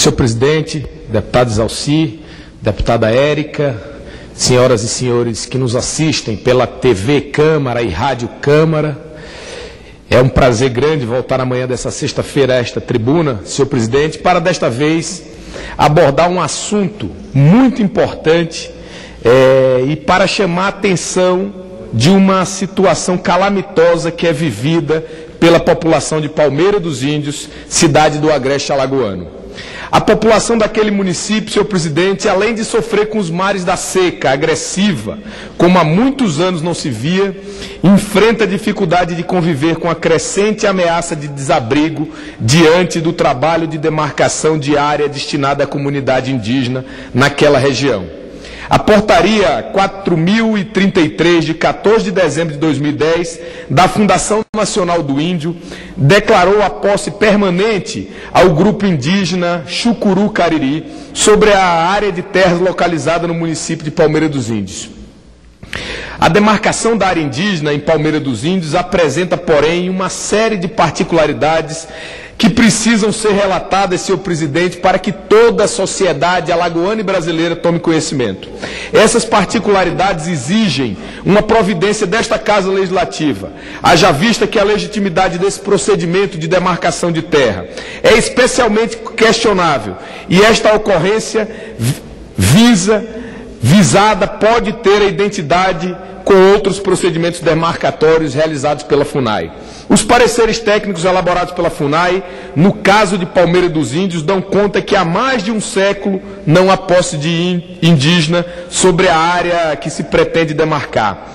senhor presidente, deputado Zalci, deputada Érica, senhoras e senhores que nos assistem pela TV Câmara e Rádio Câmara, é um prazer grande voltar amanhã dessa sexta-feira a esta tribuna, senhor presidente, para desta vez abordar um assunto muito importante e para chamar a atenção de uma situação calamitosa que é vivida pela população de Palmeira dos Índios, cidade do Agreste Alagoano. A população daquele município, senhor presidente, além de sofrer com os mares da seca agressiva, como há muitos anos não se via, enfrenta a dificuldade de conviver com a crescente ameaça de desabrigo diante do trabalho de demarcação de área destinada à comunidade indígena naquela região. A portaria 4.033, de 14 de dezembro de 2010, da Fundação Nacional do Índio, declarou a posse permanente ao grupo indígena Chucuru Cariri sobre a área de terras localizada no município de Palmeira dos Índios. A demarcação da área indígena em Palmeira dos Índios apresenta, porém, uma série de particularidades que precisam ser relatadas, senhor presidente, para que toda a sociedade alagoana e brasileira tome conhecimento. Essas particularidades exigem uma providência desta Casa Legislativa, haja vista que a legitimidade desse procedimento de demarcação de terra é especialmente questionável e esta ocorrência visada pode ter a identidade com outros procedimentos demarcatórios realizados pela FUNAI. Os pareceres técnicos elaborados pela FUNAI, no caso de Palmeira dos Índios, dão conta que há mais de um século não há posse de indígena sobre a área que se pretende demarcar.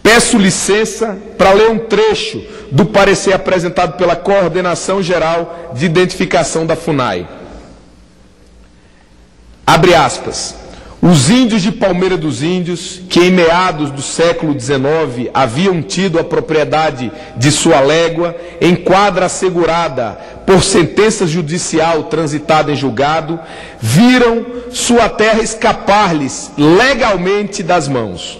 Peço licença para ler um trecho do parecer apresentado pela Coordenação Geral de Identificação da FUNAI. Abre aspas. Os índios de Palmeira dos Índios, que em meados do século XIX haviam tido a propriedade de sua légua, em quadra assegurada por sentença judicial transitada em julgado, viram sua terra escapar-lhes legalmente das mãos.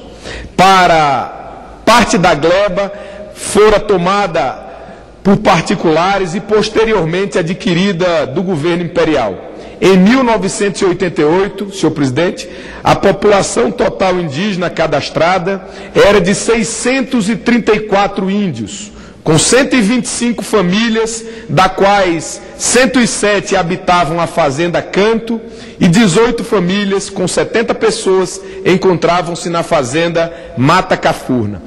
Para parte da gleba fora tomada por particulares e posteriormente adquirida do governo imperial. Em 1988, senhor presidente, a população total indígena cadastrada era de 634 índios, com 125 famílias, da quais 107 habitavam a fazenda Canto e 18 famílias, com 70 pessoas, encontravam-se na fazenda Mata Cafurna.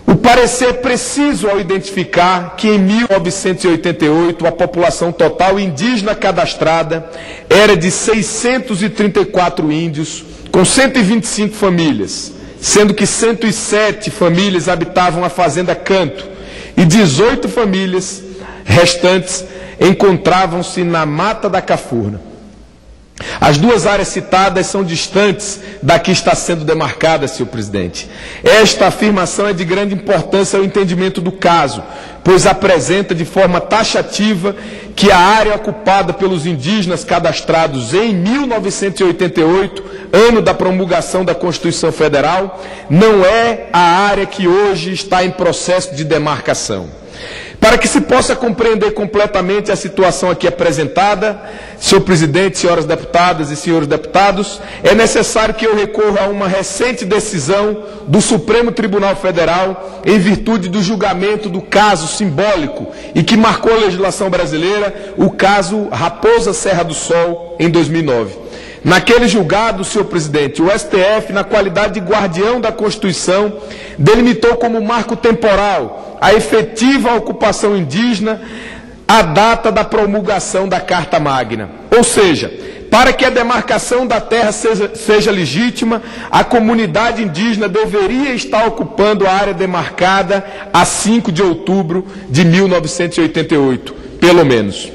O parecer preciso ao identificar que em 1988 a população total indígena cadastrada era de 634 índios, com 125 famílias, sendo que 107 famílias habitavam a fazenda Canto e 18 famílias restantes encontravam-se na Mata da Cafurna. As duas áreas citadas são distantes da que está sendo demarcada, senhor presidente. Esta afirmação é de grande importância ao entendimento do caso, pois apresenta de forma taxativa que a área ocupada pelos indígenas cadastrados em 1988, ano da promulgação da Constituição Federal, não é a área que hoje está em processo de demarcação. Para que se possa compreender completamente a situação aqui apresentada, senhor presidente, senhoras deputadas e senhores deputados, é necessário que eu recorra a uma recente decisão do Supremo Tribunal Federal em virtude do julgamento do caso simbólico e que marcou a legislação brasileira, o caso Raposa Serra do Sol, em 2009. Naquele julgado, senhor presidente, o STF, na qualidade de guardião da Constituição, delimitou como marco temporal a efetiva ocupação indígena a data da promulgação da Carta Magna. Ou seja, para que a demarcação da terra seja legítima, a comunidade indígena deveria estar ocupando a área demarcada a 5 de outubro de 1988, pelo menos.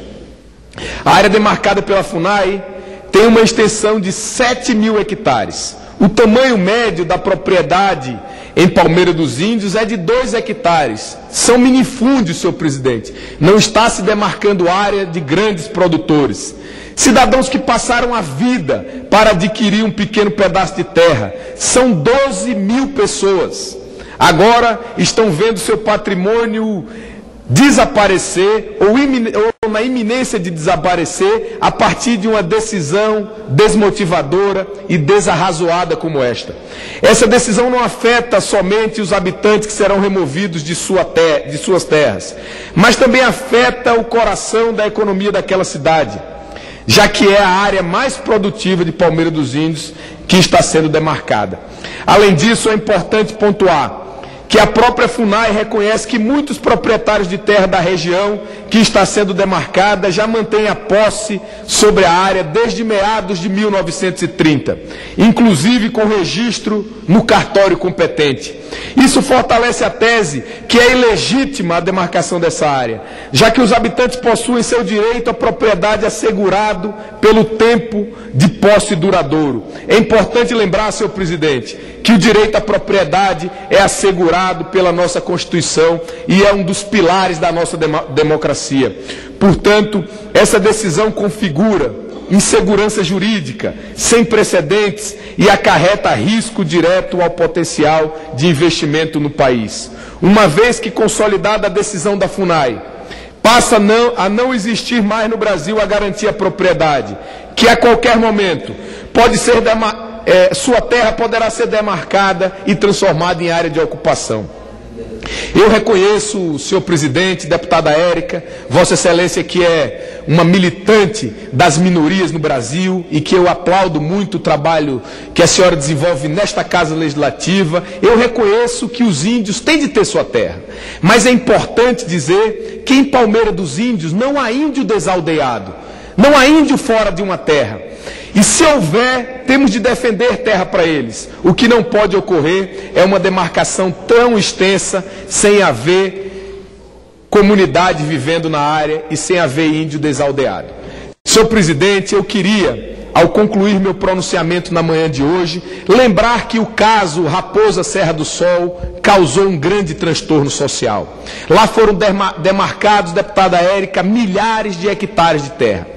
A área demarcada pela FUNAI tem uma extensão de 7.000 hectares. O tamanho médio da propriedade em Palmeira dos Índios é de 2 hectares. São minifúndios, senhor presidente. Não está se demarcando área de grandes produtores. Cidadãos que passaram a vida para adquirir um pequeno pedaço de terra. São 12.000 pessoas. Agora estão vendo seu patrimônio desaparecer ou na iminência de desaparecer a partir de uma decisão desmotivadora e desarrazoada como esta. Essa decisão não afeta somente os habitantes que serão removidos de suas terras, mas também afeta o coração da economia daquela cidade, já que é a área mais produtiva de Palmeira dos Índios que está sendo demarcada. Além disso, é importante pontuar que a própria FUNAI reconhece que muitos proprietários de terra da região que está sendo demarcada já mantêm a posse sobre a área desde meados de 1930, inclusive com registro no cartório competente. Isso fortalece a tese que é ilegítima a demarcação dessa área, já que os habitantes possuem seu direito à propriedade assegurado pelo tempo de posse duradouro. É importante lembrar, senhor presidente, que o direito à propriedade é assegurado pela nossa Constituição e é um dos pilares da nossa democracia. Portanto, essa decisão configura insegurança jurídica sem precedentes e acarreta risco direto ao potencial de investimento no país. Uma vez que consolidada a decisão da FUNAI, passa a não existir mais no Brasil a garantia à propriedade, que a qualquer momento pode ser sua terra poderá ser demarcada e transformada em área de ocupação. Eu reconheço, senhor presidente, deputada Érica, Vossa Excelência, que é uma militante das minorias no Brasil e que eu aplaudo muito o trabalho que a senhora desenvolve nesta Casa Legislativa. Eu reconheço que os índios têm de ter sua terra, mas é importante dizer que em Palmeira dos Índios não há índio desaldeado, não há índio fora de uma terra. E se houver, temos de defender terra para eles. O que não pode ocorrer é uma demarcação tão extensa, sem haver comunidade vivendo na área e sem haver índio desaldeado. Senhor presidente, eu queria, ao concluir meu pronunciamento na manhã de hoje, lembrar que o caso Raposa Serra do Sol causou um grande transtorno social. Lá foram demarcados, deputada Érica, milhares de hectares de terra.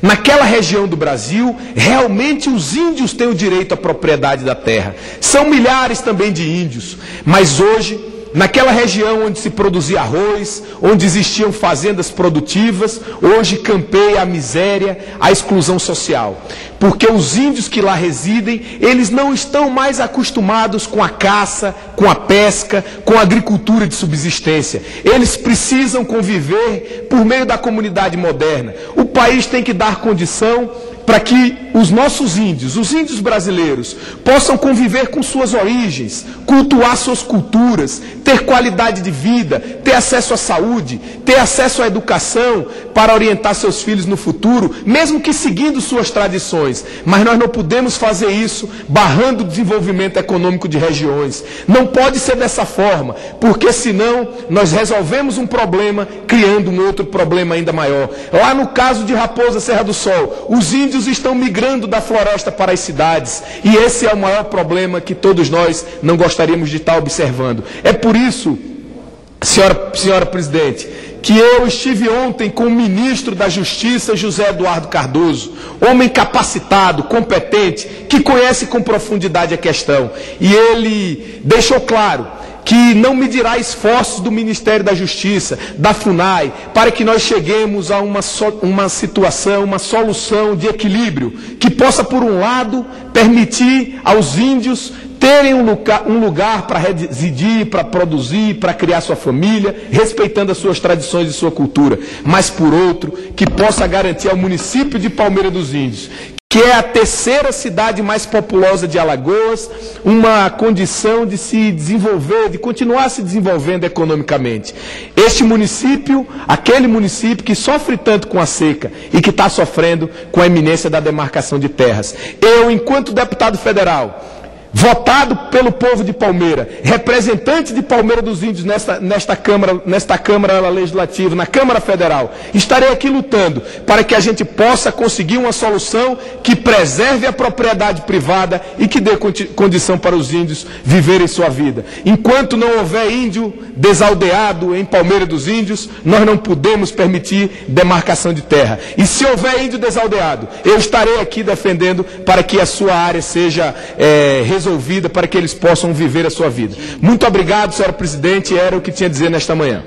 Naquela região do Brasil, realmente os índios têm o direito à propriedade da terra. São milhares também de índios, mas hoje, naquela região onde se produzia arroz, onde existiam fazendas produtivas, hoje campeia a miséria, a exclusão social. Porque os índios que lá residem, eles não estão mais acostumados com a caça, com a pesca, com a agricultura de subsistência. Eles precisam conviver por meio da comunidade moderna. O país tem que dar condição para que os nossos índios, os índios brasileiros, possam conviver com suas origens, cultuar suas culturas, ter qualidade de vida, ter acesso à saúde, ter acesso à educação para orientar seus filhos no futuro, mesmo que seguindo suas tradições. Mas nós não podemos fazer isso barrando o desenvolvimento econômico de regiões. Não pode ser dessa forma, porque senão nós resolvemos um problema, criando um outro problema ainda maior. Lá no caso de Raposa Serra do Sol, os índios estão migrando da floresta para as cidades, e esse é o maior problema que todos nós não gostaríamos de estar observando. É por isso, senhora presidente, que eu estive ontem com o ministro da Justiça, José Eduardo Cardoso, homem capacitado, competente, que conhece com profundidade a questão, e ele deixou claro que não medirá esforços do Ministério da Justiça, da FUNAI, para que nós cheguemos a uma situação, uma solução de equilíbrio, que possa, por um lado, permitir aos índios terem um lugar para residir, para produzir, para criar sua família, respeitando as suas tradições e sua cultura, mas, por outro, que possa garantir ao município de Palmeira dos Índios, que é a terceira cidade mais populosa de Alagoas, uma condição de se desenvolver, de continuar se desenvolvendo economicamente. Este município, aquele município que sofre tanto com a seca e que está sofrendo com a iminência da demarcação de terras. Eu, enquanto deputado federal, votado pelo povo de Palmeira, representante de Palmeira dos Índios nesta Câmara Legislativa, na Câmara Federal, estarei aqui lutando para que a gente possa conseguir uma solução que preserve a propriedade privada e que dê condição para os índios viverem sua vida. Enquanto não houver índio desaldeado em Palmeira dos Índios, nós não podemos permitir demarcação de terra. E se houver índio desaldeado, eu estarei aqui defendendo para que a sua área seja resolvida, para que eles possam viver a sua vida. Muito obrigado, senhora presidente, era o que tinha a dizer nesta manhã.